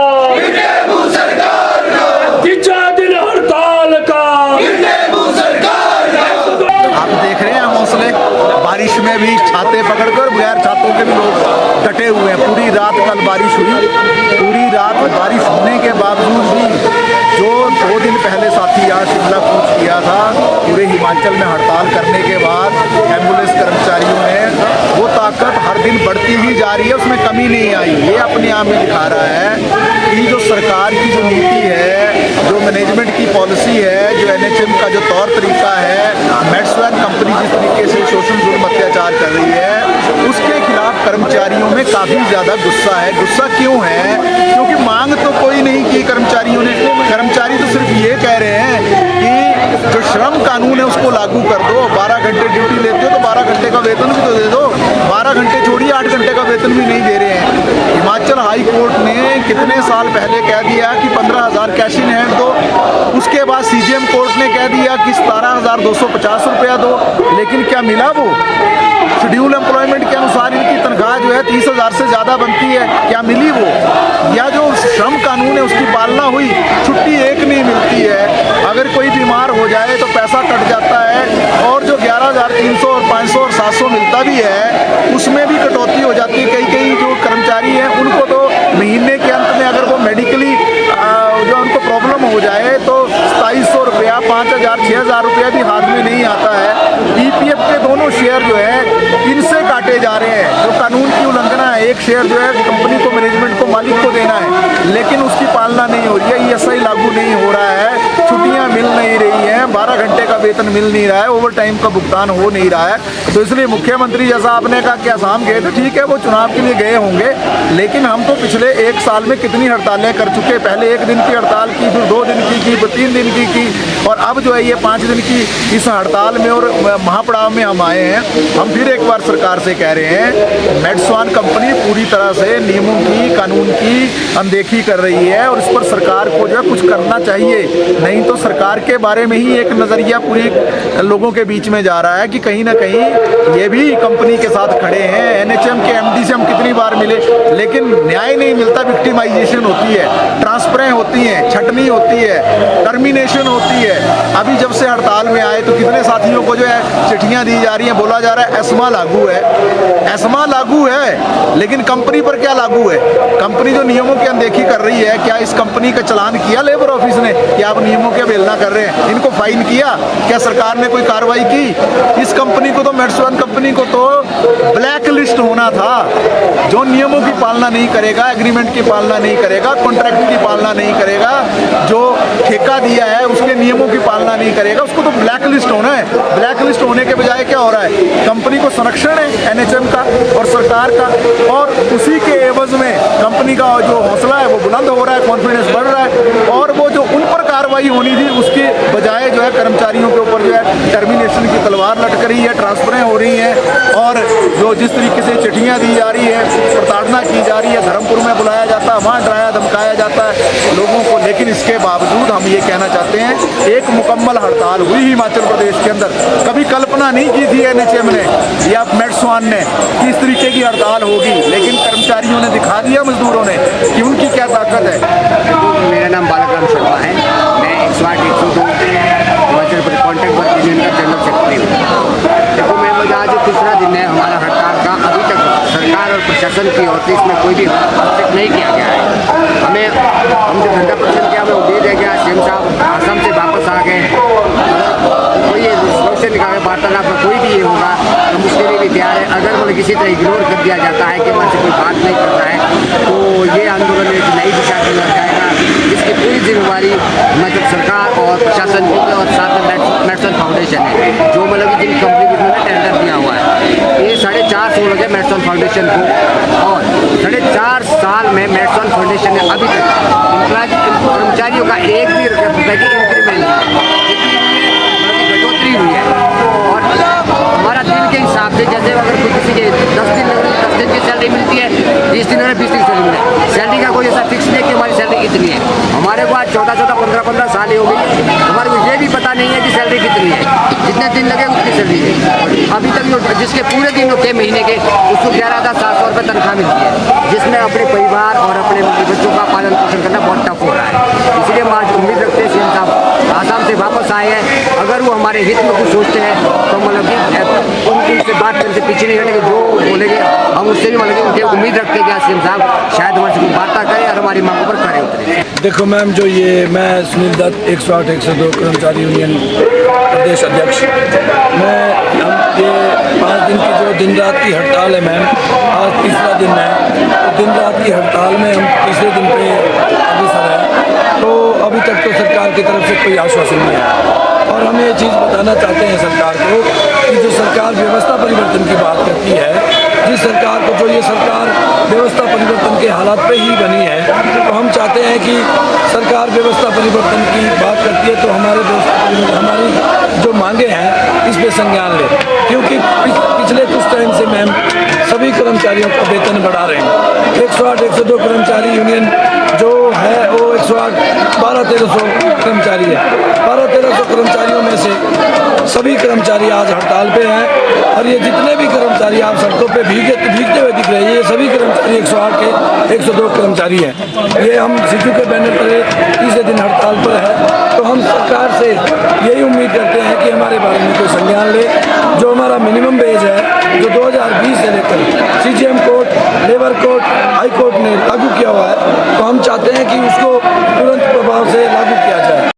सरकार का। तीसरा दिन हड़ताल का, आप देख रहे हैं हौसले, बारिश में भी छाते पकड़कर बगैर छातों के भी लोग डटे हुए हैं। पूरी रात कल बारिश हुई, पूरी रात बारिश होने के बावजूद भी जो 2 दिन पहले साथी यहाँ शिमला कूच किया था, पूरे हिमाचल में हड़ताल करने के बाद एम्बुलेंस कर्मचारियों में वो ताकत हर दिन बढ़ती ही जा रही है, उसमें कमी नहीं आई। ये अपने आप में दिखा रहा है कि जो सरकार की जो नीति है, जो मैनेजमेंट की पॉलिसी है, जो NHM का जो तौर तरीका है, मेड्सवेन कंपनी जिस तरीके से शोषण जुर्म अत्याचार कर रही है, उसके खिलाफ कर्मचारियों में काफ़ी ज़्यादा गुस्सा है। गुस्सा क्यों है? क्योंकि मांग तो कोई नहीं की कर्मचारियों ने। कर्मचारी तो सिर्फ ये कह रहे हैं कि जो श्रम कानून है उसको लागू कर दो। 12 घंटे ड्यूटी लेते हो तो 12 घंटे का वेतन भी तो दे दो। 12 घंटे छोड़िए, 8 घंटे का वेतन भी नहीं दे रहे हैं। हिमाचल हाई कोर्ट ने कितने साल पहले कह दिया कि 15,000 कैश इन हैंड दो। उसके बाद CJM कोर्ट ने कह दिया कि 17,250 रुपया दो, लेकिन क्या मिला? वो शेड्यूल एम्प्लॉयमेंट के अनुसार इनकी तनख्वाह जो है 30,000 से ज़्यादा बनती है, क्या मिली वो? या जो श्रम कानून है उसकी पालना हुई? छुट्टी एक नहीं मिलती है, अगर कोई बीमार हो जाए तो पैसा कट जाता है, और जो 11,300 और 500 और 700 मिलता होता भी है उसमें भी कटौती हो जाती है। कई जो कर्मचारी हैं उनको तो महीने के अंत में अगर वो मेडिकली जो उनको प्रॉब्लम हो जाए तो 2700 रुपया, 5000, 6000 रुपया भी हाथ में नहीं आता है। ईपीएफ के दोनों शेयर जो है इनसे काटे जा रहे हैं, जो कानून की उल्लंघना है। एक शेयर जो है कंपनी को, मैनेजमेंट को, मालिक को देना है, लेकिन उसकी पालना नहीं हो रही है। ईएसआई लागू नहीं हो रहा है, छुट्टियां मिल नहीं रही हैं, 12 घंटे का वेतन मिल नहीं रहा है, ओवर टाइम का भुगतान हो नहीं रहा है। तो इसलिए मुख्यमंत्री, जैसा आपने कहा कि आसाम गए थे, ठीक है वो चुनाव के लिए गए होंगे, लेकिन हम तो पिछले 1 साल में कितनी हड़तालें कर चुके। पहले 1 दिन की हड़ताल की, फिर 2 दिन की, फिर 3 दिन की और अब जो है ये 5 दिन की इस हड़ताल में और महापड़ाव में हम आए हैं। हम फिर एक बार सरकार से कह रहे हैं, मेड्सवान कंपनी पूरी तरह से नियमों की, कानून की अनदेखी कर रही है और इस पर सरकार को जो है कुछ करना चाहिए। नहीं तो सरकार के बारे में ही एक नज़रिया पूरी लोगों के बीच में जा रहा है कि कहीं ना कहीं ये भी कंपनी के साथ खड़े हैं। एनएचएम के एमडी से हम कितनी बार मिले, लेकिन न्याय नहीं मिलता। विक्टिमाइजेशन होती है, ट्रांसफरें होती हैं, छटनी होती है, टर्मिनेशन होती है। अभी जब से हड़ताल में आए तो कितने साथियों को जो है चिट्ठियां दी जा रही हैं, बोला जा रहा है एस्मा लागू है। एस्मा लागू है, लेकिन कंपनी पर क्या लागू है? कंपनी जो नियमों की अनदेखी कर रही है, क्या इस कंपनी का चालान किया लेबर ऑफिस ने कि आप नियमों की अवहेलना कर रहे हैं? इनको फाइन किया? क्या सरकार ने कोई कार्रवाई की? इस कंपनी को तो, मेड्सवान कंपनी को तो ब्लैक लिस्ट होना था। जो नियमों की पालना नहीं करेगा, एग्रीमेंट की पालना नहीं करेगा, कॉन्ट्रैक्ट की पालना नहीं करेगा, जो ठेका दिया है उसके नियमों की पालना नहीं करेगा, उसको तो ब्लैक लिस्ट होना है। ब्लैक लिस्ट होने के बजाय क्या हो रहा है? कंपनी को संरक्षण है एनएचएम का और सरकार का, और उसी के एवज में कंपनी का जो हौसला है वो बुलंद हो रहा है, कॉन्फिडेंस बढ़ रहा है, और वो जो उन पर कार्रवाई होनी थी उसके बजाय जो है कर्मचारियों के ऊपर जो है टर्मिनेशन की तलवार लटक रही है, ट्रांसफरें हो रही हैं, और जो जिस तरीके से चिट्ठियां दी जा रही है, प्रताड़ना की जा रही है, धर्मपुर में बुलाया जाता है, वहाँ डराया धमकाया जाता है लोगों को। लेकिन इसके बावजूद हम ये कहना चाहते हैं, एक मुकम्मल हड़ताल हुई हिमाचल प्रदेश के अंदर। कभी कल्पना नहीं की थी एनएचएम ने या मेड्सवान ने कि इस तरीके की हड़ताल होगी, लेकिन कर्मचारियों ने दिखा दिया, मजदूरों ने, कि उनकी क्या ताकत है। मेरा नाम बालाराम शर्मा है, मैं 102 Himachal Pradesh contract work union का जनरल सेक्रेटरी हूँ। देखो मैं मुझे आज तीसरा दिन है हमारा हड़ताल का। अभी तक सरकार और प्रशासन की ओर से इसमें कोई भी हस्तक्षेप नहीं किया गया है। हम जो धंधा प्रदर्शन किया हमें उम्मीद है कि सीएम साहब आसाम से वापस आ गए, कोई सोल्यूशन निकाले, वार्तालाप में कोई भी ये होगा हम उसके लिए भी तैयार है। अगर मतलब किसी तरह इग्नोर कर दिया जाता है कि वहाँ से कोई बात नहीं करता है, तो ये आंदोलन एक नई दिशा के अंदर जाएगा, जिसकी पूरी जिम्मेवारी हिमाचल सरकार और प्रशासन की और साथ में मेड्सवान फाउंडेशन है, जो मतलब जिन कंपनी को उन्होंने टेंडर दिया हुआ है। ये 4.5 लगे मेड्सवान फाउंडेशन को, और 4.5 साल में मेड्सवान फाउंडेशन ने अभी तक कर्मचारियों का 1 भी रुपये की इंक्रीमेंट बढ़ोतरी हुई है। और हमारा दिन के हिसाब से, जैसे अगर कोई किसी के 10 दिन की सैलरी मिलती है, 20 दिन में 20 दिन सैलरी मिलती है, सैलरी का कोई ऐसा फिक्स नहीं है कि हमारी सैलरी कितनी है। हमारे को आज 14, 15 साल ही हो गई, हमारे को ये भी पता नहीं है कि सैलरी कितनी है, जितने दिन लगे उतनी सैलरी है। अभी तक जिसके पूरे दिन होते हैं महीने के, उसको 11,700 रुपये तनख्वाह मिलती है, जिसमें अपने परिवार और अपने बच्चों का पालन पोषण करना बहुत टफ हो रहा है। इसलिए हम आज उम्मीद रखते हैं सीएम साहब आसाम से वापस आए हैं, अगर वो हमारे हित में कुछ सोचते हैं तो मतलब कि उनसे बात करने से पीछे नहीं हटेंगे। जो बोलेंगे हम उससे भी मतलब उनके उम्मीद रखते हैं कि सीएम साहब शायद हमारे से वार्ता करें और हमारी मांगों पर खड़े उतरे। देखो मैम, जो ये मैं सुनील दत्त 108 102 कर्मचारी यूनियन प्रदेश अध्यक्ष, मैं हम ये 5 दिन की जो दिन रात की हड़ताल है मैम, आज तीसरा दिन है, तो दिन रात की हड़ताल में हम तीसरे दिन पे अग्रसर हैं, तो अभी तक तो सरकार की तरफ से कोई आश्वासन नहीं है। और हम ये चीज़ बताना चाहते हैं सरकार को कि जो सरकार व्यवस्था परिवर्तन की बात करती है, जिस सरकार को, जो ये सरकार व्यवस्था परिवर्तन के हालात पे ही बनी है, तो हम चाहते हैं कि सरकार व्यवस्था परिवर्तन की बात करती है तो हमारी जो मांगे हैं इस पे संज्ञान ले, क्योंकि पिछले कुछ टाइम से मैम सभी कर्मचारियों का वेतन बढ़ा रहे हैं। 108 102 कर्मचारी यूनियन जो है वो 108 1200-1300 कर्मचारी है। 1200-1300 कर्मचारियों में से सभी कर्मचारी आज हड़ताल पे हैं और ये जितने भी कर्मचारी आप सड़कों पे भीगते हुए दिख रहे हैं, ये सभी कर्मचारी 108 के 102 कर्मचारी हैं। ये हम सीटू के बैनर तले तीसरे दिन हड़ताल पर है। तो हम सरकार से यही उम्मीद करते हैं कि हमारे बारे में कोई संज्ञान ले। जो हमारा मिनिमम वेज है, जो 2020 से लेकर CGM court, labour court, high court ने लागू किया हुआ है, तो हम चाहते हैं कि उसको तुरंत प्रभाव से लागू किया जाए।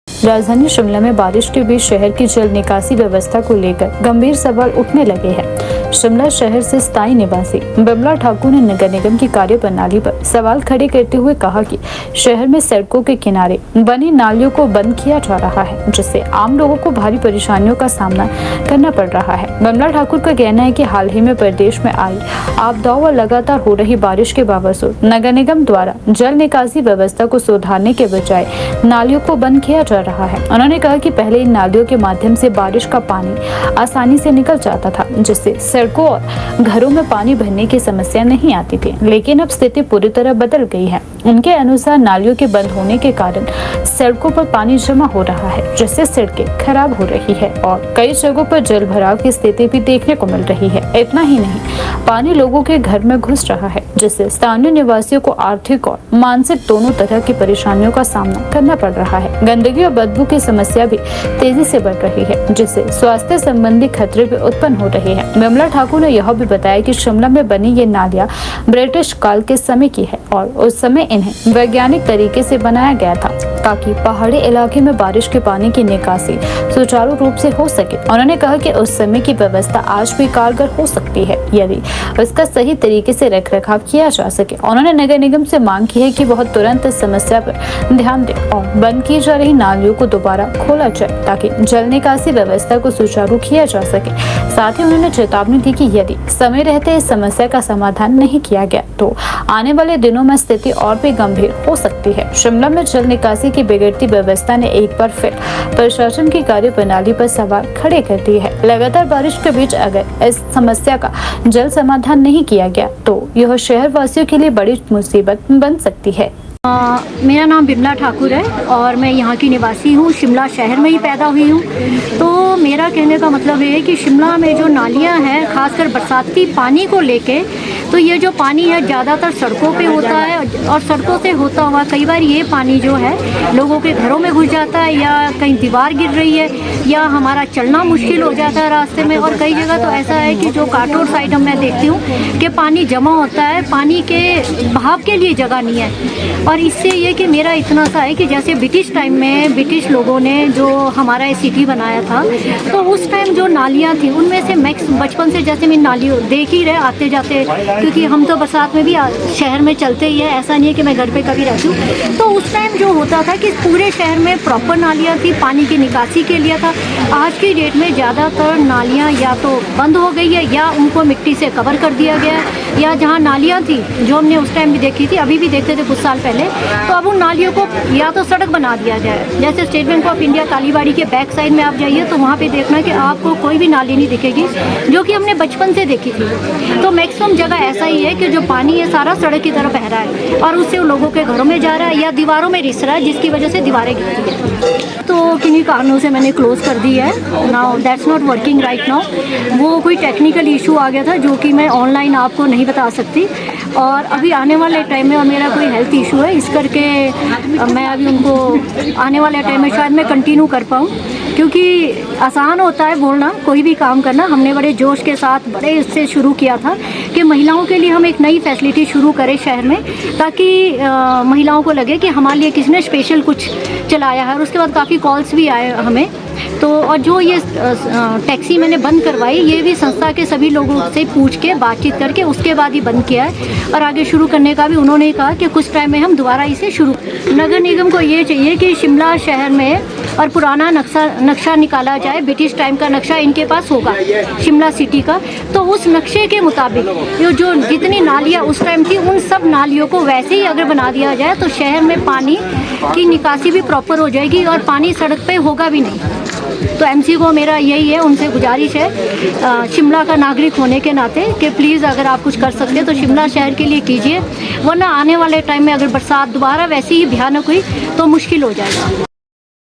राजधानी शिमला में बारिश के बीच शहर की जल निकासी व्यवस्था को लेकर गंभीर सवाल उठने लगे हैं। शिमला शहर से स्थायी निवासी बिमला ठाकुर ने नगर निगम की कार्य प्रणाली पर सवाल खड़े करते हुए कहा कि शहर में सड़कों के किनारे बनी नालियों को बंद किया जा रहा है, जिससे आम लोगों को भारी परेशानियों का सामना करना पड़ रहा है। बिमला ठाकुर का कहना है कि हाल ही में प्रदेश में आई आपदाओं व लगातार हो रही बारिश के बावजूद नगर निगम द्वारा जल निकासी व्यवस्था को सुधारने के बजाय नालियों को बंद किया जा रहा है। उन्होंने कहा कि पहले इन नालियों के माध्यम से बारिश का पानी आसानी से निकल जाता था, जिससे सड़कों और घरों में पानी भरने की समस्या नहीं आती थी, लेकिन अब स्थिति पूरी तरह बदल गई है। उनके अनुसार नालियों के बंद होने के कारण सड़कों पर पानी जमा हो रहा है, जिससे सड़कें खराब हो रही है और कई जगहों पर जल भराव की स्थिति भी देखने को मिल रही है। इतना ही नहीं, पानी लोगों के घर में घुस रहा है, जिससे स्थानीय निवासियों को आर्थिक और मानसिक दोनों तरह की परेशानियों का सामना करना पड़ रहा है। गंदगी और बदबू की समस्या भी तेजी से बढ़ रही है, जिससे स्वास्थ्य संबंधी खतरे भी उत्पन्न हो रहे हैं। बिमला ठाकुर ने यह भी बताया कि शिमला में बनी ये नालियां ब्रिटिश काल के समय की है और उस समय इन्हें वैज्ञानिक तरीके से बनाया गया था ताकि पहाड़ी इलाके में बारिश के पानी की निकासी सुचारू रूप से हो सके। उन्होंने कहा कि उस समय की व्यवस्था आज भी कारगर हो सकती है यदि उसका सही तरीके से रखरखाव किया जा सके। उन्होंने नगर निगम से मांग की है कि वह तुरंत इस समस्या पर ध्यान दे और बंद की जा रही नालियों को दोबारा खोला जाए ताकि जल निकासी व्यवस्था को सुचारू किया जा सके। साथ ही उन्होंने चेतावनी दी कि यदि समय रहते इस समस्या का समाधान नहीं किया गया तो आने वाले दिनों में स्थिति और भी गंभीर हो सकती है। शिमला में जल निकासी की बिगड़ती व्यवस्था ने एक बार फिर प्रशासन की कार्य प्रणाली पर सवाल खड़े कर दिए हैं। लगातार बारिश के बीच अगर इस समस्या का जल समाधान नहीं किया गया तो यह शहर वासियों के लिए बड़ी मुसीबत बन सकती है। मेरा नाम बिमला ठाकुर है और मैं यहाँ की निवासी हूँ। शिमला शहर में ही पैदा हुई हूँ। तो मेरा कहने का मतलब ये है कि शिमला में जो नालियाँ हैं, खासकर बरसाती पानी को लेके, तो ये जो पानी है ज़्यादातर सड़कों पे होता है और सड़कों से होता हुआ कई बार ये पानी जो है लोगों के घरों में घुस जाता है या कहीं दीवार गिर रही है या हमारा चलना मुश्किल हो जाता है रास्ते में। और कई जगह तो ऐसा है कि जो काटोर साइड मैं देखती हूँ कि पानी जमा होता है, पानी के बहाव के लिए जगह नहीं है। और इससे ये कि मेरा इतना सा है कि जैसे ब्रिटिश टाइम में ब्रिटिश लोगों ने जो हमारा ये सिटी बनाया था, तो उस टाइम जो नालियाँ थी उनमें से मैक्स बचपन से जैसे मैं नालियों देख ही रहे आते जाते, क्योंकि हम तो बरसात में भी शहर में चलते ही है, ऐसा नहीं है कि मैं घर पे कभी रहती हूँ। तो उस टाइम जो होता था कि पूरे शहर में प्रॉपर नालियाँ थी, पानी की निकासी के लिए था। आज की डेट में ज़्यादातर नालियाँ या तो बंद हो गई है या उनको मिट्टी से कवर कर दिया गया है, या जहाँ नालियाँ थी जो हमने उस टाइम भी देखी थी, अभी भी देखते थे कुछ साल पहले, तो अब उन नालियों को या तो सड़क बना दिया जाए। जैसे state bank of India Kalibari के बैक साइड में आप जाइए तो वहाँ पे देखना कि आपको कोई भी नाली नहीं दिखेगी जो कि हमने बचपन से देखी थी। तो मैक्सिमम जगह ऐसा ही है कि जो पानी है सारा सड़क की तरफ बह रहा है और उससे लोगों के घरों में जा रहा है या दीवारों में रिस रहा है, जिसकी वजह से दीवारें गिरती है। तो किन्हीं कारणों से मैंने क्लोज कर दी है। Now that's not working right now. वो कोई टेक्निकल इशू आ गया था जो कि मैं ऑनलाइन आपको नहीं बता सकती, और अभी आने वाले टाइम में मेरा कोई हेल्थ इशू है, इस करके मैं अभी उनको आने वाले टाइम में शायद मैं कंटिन्यू कर पाऊँ, क्योंकि आसान होता है बोलना, कोई भी काम करना। हमने बड़े जोश के साथ बड़े इससे शुरू किया था कि महिलाओं के लिए हम एक नई फैसिलिटी शुरू करें शहर में, ताकि महिलाओं को लगे कि हमारे लिए किसी ने स्पेशल कुछ चलाया है। और उसके बाद काफ़ी कॉल्स भी आए हमें। तो और जो ये टैक्सी मैंने बंद करवाई, ये भी संस्था के सभी लोगों से पूछ के बातचीत करके उसके बाद ही बंद किया है, और आगे शुरू करने का भी उन्होंने कहा कि कुछ टाइम में हम दोबारा इसे शुरू। नगर निगम को ये चाहिए कि शिमला शहर में और पुराना नक्शा निकाला जाए। ब्रिटिश टाइम का नक्शा इनके पास होगा शिमला सिटी का, तो उस नक्शे के मुताबिक जो जितनी नालियाँ उस टाइम थी उन सब नालियों को वैसे ही अगर बना दिया जाए तो शहर में पानी की निकासी भी प्रॉपर हो जाएगी और पानी सड़क पे होगा भी नहीं। तो एमसी को मेरा यही है, उनसे गुजारिश है शिमला का नागरिक होने के नाते कि प्लीज़ अगर आप कुछ कर सकते हैं तो शिमला शहर के लिए कीजिए, वरना आने वाले टाइम में अगर बरसात दोबारा वैसी ही भयानक हुई तो मुश्किल हो जाएगा।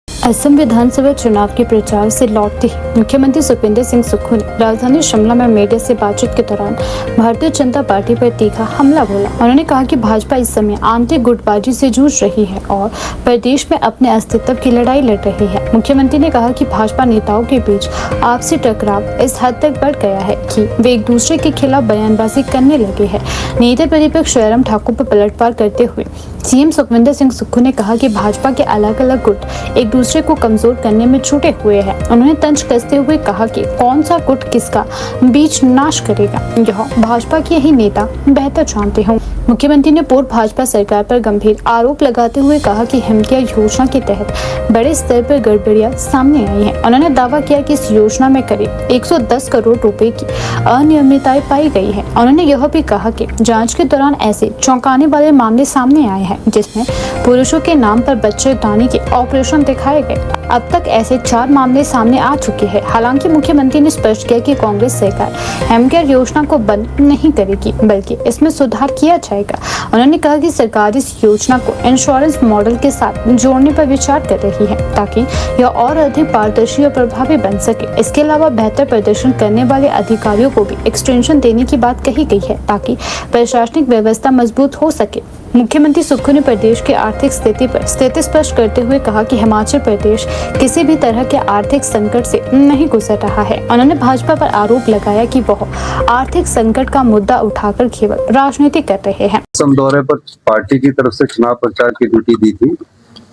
असम विधानसभा चुनाव के प्रचार से लौटते ही मुख्यमंत्री सुखविंदर सिंह सुक्खू ने राजधानी शिमला में मीडिया से बातचीत के दौरान भारतीय जनता पार्टी पर तीखा हमला बोला। उन्होंने कहा कि भाजपा इस समय आंतरिक गुटबाजी से जूझ रही है और प्रदेश में अपने अस्तित्व की लड़ाई लड़ रही है। मुख्यमंत्री ने कहा कि भाजपा नेताओं के बीच आपसी टकराव इस हद तक बढ़ गया है कि वे एक दूसरे के खिलाफ बयानबाजी करने लगे हैं। नेता प्रतिपक्ष जयराम ठाकुर पर पलटवार करते हुए सीएम सुखविंदर सिंह सुक्खू ने कहा कि भाजपा के अलग अलग गुट एक दूसरे को कमजोर करने में छूटे हुए हैं। उन्होंने तंज कसते हुए कहा कि कौन सा गुट किसका बीच नाश करेगा, यह भाजपा के ही नेता बेहतर जानते हों। मुख्यमंत्री ने पूर्व भाजपा सरकार पर गंभीर आरोप लगाते हुए कहा कि हिमकेयर योजना के तहत बड़े स्तर पर गड़बड़ियां सामने आई हैं। उन्होंने दावा किया कि इस योजना में करीब 110 करोड़ रुपए की अनियमितताएं पाई गई है। उन्होंने यह भी कहा कि जांच के दौरान ऐसे चौंकाने वाले मामले सामने आए हैं जिसमें पुरुषों के नाम पर बच्चेदानी के ऑपरेशन दिखाए गए। अब तक ऐसे 4 मामले सामने आ चुके हैं। हालांकि मुख्यमंत्री ने स्पष्ट किया कि कांग्रेस सरकार हिमकेयर योजना को बंद नहीं करेगी बल्कि इसमें सुधार किया जाएगा। उन्होंने कहा कि सरकार इस योजना को इंश्योरेंस मॉडल के साथ जोड़ने पर विचार कर रही है ताकि यह और अधिक पारदर्शी और प्रभावी बन सके। इसके अलावा बेहतर प्रदर्शन करने वाले अधिकारियों को भी एक्सटेंशन देने की बात कही गई है ताकि प्रशासनिक व्यवस्था मजबूत हो सके। मुख्यमंत्री सुक्खू ने प्रदेश की आर्थिक स्थिति पर स्थिति स्पष्ट करते हुए कहा कि हिमाचल प्रदेश किसी भी तरह के आर्थिक संकट से नहीं गुजर रहा है। उन्होंने भाजपा पर आरोप लगाया कि वह आर्थिक संकट का मुद्दा उठाकर केवल राजनीति कर रहे हैं। असम दौरे पर पार्टी की तरफ से चुनाव प्रचार की ड्यूटी दी थी।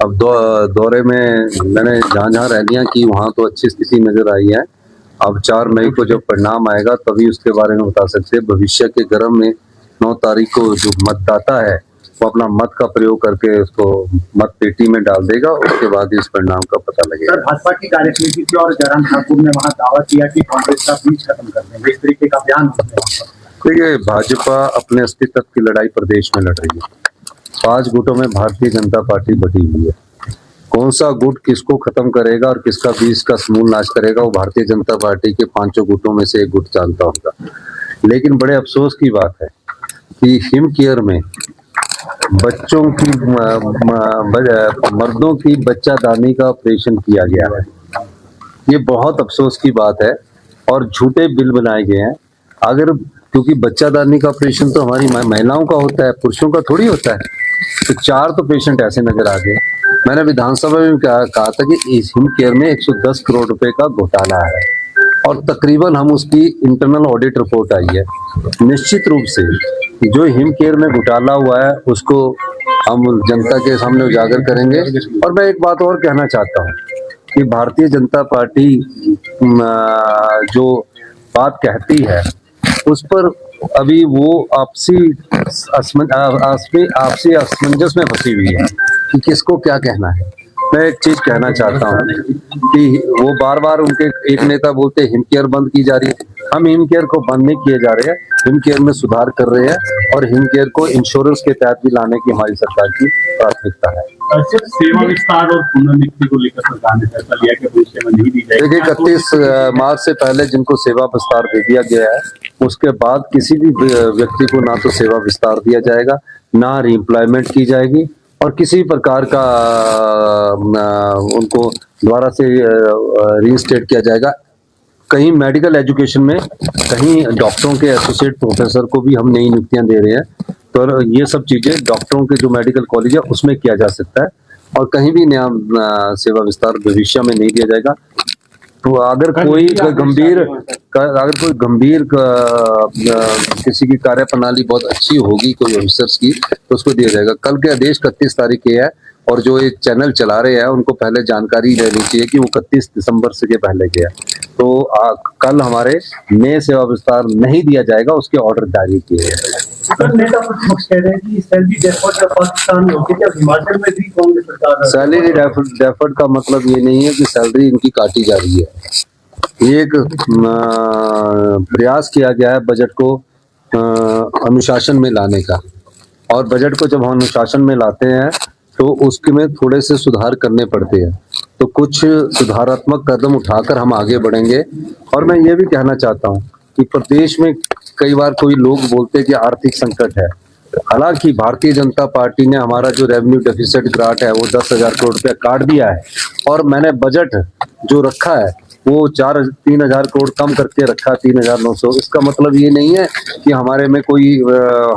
अब दौरे में मैंने जहाँ रैलियां की वहाँ तो अच्छी स्थिति नजर आई है। अब 4 मई को जब परिणाम आएगा तभी उसके बारे में बता सकते हैं। भविष्य के गर्म में 9 तारीख को जो मतदाता है वो अपना मत का प्रयोग करके उसको मत पेटी में डाल देगा, उसके बाद इस परिणाम का पता लगेगा। भाजपा की कार्यसमिति की और जयराम ठाकुर ने वहाँ दावा किया कि कांग्रेस का बीच खत्म कर देंगे, इस तरीके का बयान। देखिए, भाजपा अपने अस्तित्व की लड़ाई प्रदेश में लड़ रही है। 5 गुटों में भारतीय जनता पार्टी बटी हुई है। कौन सा गुट किसको खत्म करेगा और किसका बीज का समूल नाश करेगा वो भारतीय जनता पार्टी के 5 गुटों में से एक गुट जानता होगा। लेकिन बड़े अफसोस की बात है कि हिमकेयर में बच्चों की मर्दों की बच्चादानी का ऑपरेशन किया गया है। ये बहुत अफसोस की बात है और झूठे बिल बनाए गए हैं। अगर क्योंकि बच्चादानी का ऑपरेशन तो हमारी महिलाओं का होता है, पुरुषों का थोड़ी होता है। तो 4 तो पेशेंट ऐसे नजर आ गए। मैंने विधानसभा में कहा था कि इस हिमकेयर में 110 करोड़ रुपए का घोटाला है और तकरीबन हम उसकी इंटरनल ऑडिट रिपोर्ट आई है। निश्चित रूप से जो हिमकेयर में घोटाला हुआ है उसको हम जनता के सामने उजागर करेंगे। और मैं एक बात और कहना चाहता हूँ कि भारतीय जनता पार्टी जो बात कहती है उस पर अभी वो आपसी असमंजस में फंसी हुई है कि किसको क्या कहना है। मैं एक चीज कहना चाहता हूँ कि वो बार बार उनके एक नेता बोलते हैं हिमकेयर बंद की जा रही है। हम हिमकेयर को बंद नहीं किए जा रहे हैं, हिमकेयर में सुधार कर रहे हैं और हिमकेयर को इंश्योरेंस के तहत भी लाने की हमारी सरकार की प्राथमिकता है। सेवा विस्तार और पुनर्नियुक्ति को लेकर सरकार ने फैसला लिया कि भविष्य में नहीं दी जाएगी। देखिए, 31 मार्च से पहले जिनको सेवा विस्तार दे दिया गया है उसके बाद किसी भी व्यक्ति को ना तो सेवा विस्तार दिया जाएगा, ना रीएम्प्लॉयमेंट की जाएगी और किसी प्रकार का उनको दोबारा से रीइंस्टेट किया जाएगा। कहीं मेडिकल एजुकेशन में कहीं डॉक्टरों के एसोसिएट प्रोफेसर को भी हम नई नियुक्तियां दे रहे हैं। तो ये सब चीजें डॉक्टरों के जो मेडिकल कॉलेज है उसमें किया जा सकता है और कहीं भी नया सेवा विस्तार भविष्य में नहीं दिया जाएगा। तो अगर कोई गंभीर किसी की कार्य प्रणाली बहुत अच्छी होगी कोई ऑफिसर्स की तो उसको दिया जाएगा। कल के आदेश 31 तारीख के है और जो एक चैनल चला रहे हैं उनको पहले जानकारी लेनी चाहिए कि वो 31 दिसंबर से के पहले के है। तो कल हमारे नए सेवा विस्तार नहीं दिया जाएगा, उसके ऑर्डर जारी किए गए। नेता प्रतिपक्ष कह रहे हैं कि सैलरी डेफर्ड का पाकिस्तान में होगी, क्या हिमाचल में भी कांग्रेस सरकार सैलरी डेफर्ड का मतलब ये नहीं है कि सैलरी इनकी काटी जा रही है। एक प्रयास किया गया है बजट को अनुशासन में लाने का और बजट को जब हम अनुशासन में लाते हैं तो उसके में थोड़े से सुधार करने पड़ते हैं। तो कुछ सुधारात्मक कदम उठाकर हम आगे बढ़ेंगे। और मैं ये भी कहना चाहता हूँ कि प्रदेश में कई बार कोई लोग बोलते हैं कि आर्थिक संकट है, हालांकि भारतीय जनता पार्टी ने हमारा जो रेवेन्यू डेफिसिट ग्रांट है वो 10,000 करोड़ रुपया काट दिया है, और मैंने बजट जो रखा है वो 3,000 करोड़ कम करके रखा, 3,900। इसका मतलब ये नहीं है कि हमारे में कोई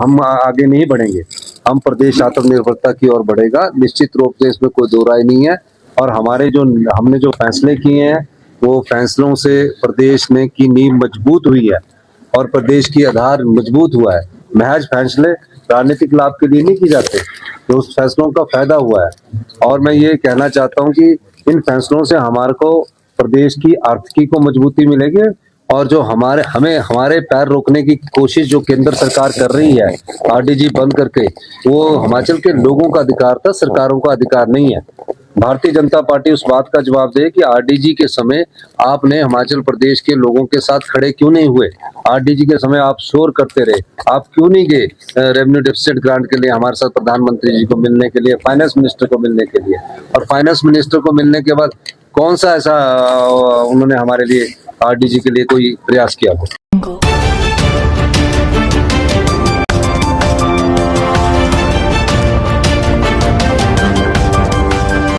हम आगे नहीं बढ़ेंगे। हम प्रदेश आत्मनिर्भरता की ओर बढ़ेगा, निश्चित रूप से, इसमें कोई दो राय नहीं है। और हमने जो फैसले किए हैं वो फैसलों से प्रदेश ने की नींव मजबूत हुई है और प्रदेश की आधार मजबूत हुआ है। महज फैसले राजनीतिक लाभ के लिए नहीं किए जाते, तो उस फैसलों का फायदा हुआ है। और मैं ये कहना चाहता हूँ कि इन फैसलों से हमारे को प्रदेश की आर्थिकी को मजबूती मिलेगी, और जो हमारे पैर रोकने की कोशिश जो केंद्र सरकार कर रही है आरडीजी बंद करके, वो हिमाचल के लोगों का अधिकार था, सरकारों का अधिकार नहीं है। भारतीय जनता पार्टी उस बात का जवाब दे कि आरडीजी के समय आपने हिमाचल प्रदेश के लोगों के साथ खड़े क्यों नहीं हुए? आरडीजी के समय आप शोर करते रहे, आप क्यों नहीं गए रेवेन्यू डेफिसिट ग्रांट के लिए हमारे साथ प्रधानमंत्री जी को मिलने के लिए, फाइनेंस मिनिस्टर को मिलने के लिए? और फाइनेंस मिनिस्टर को मिलने के बाद कौन सा ऐसा उन्होंने हमारे लिए आरडीजी के लिए कोई प्रयास किया हो?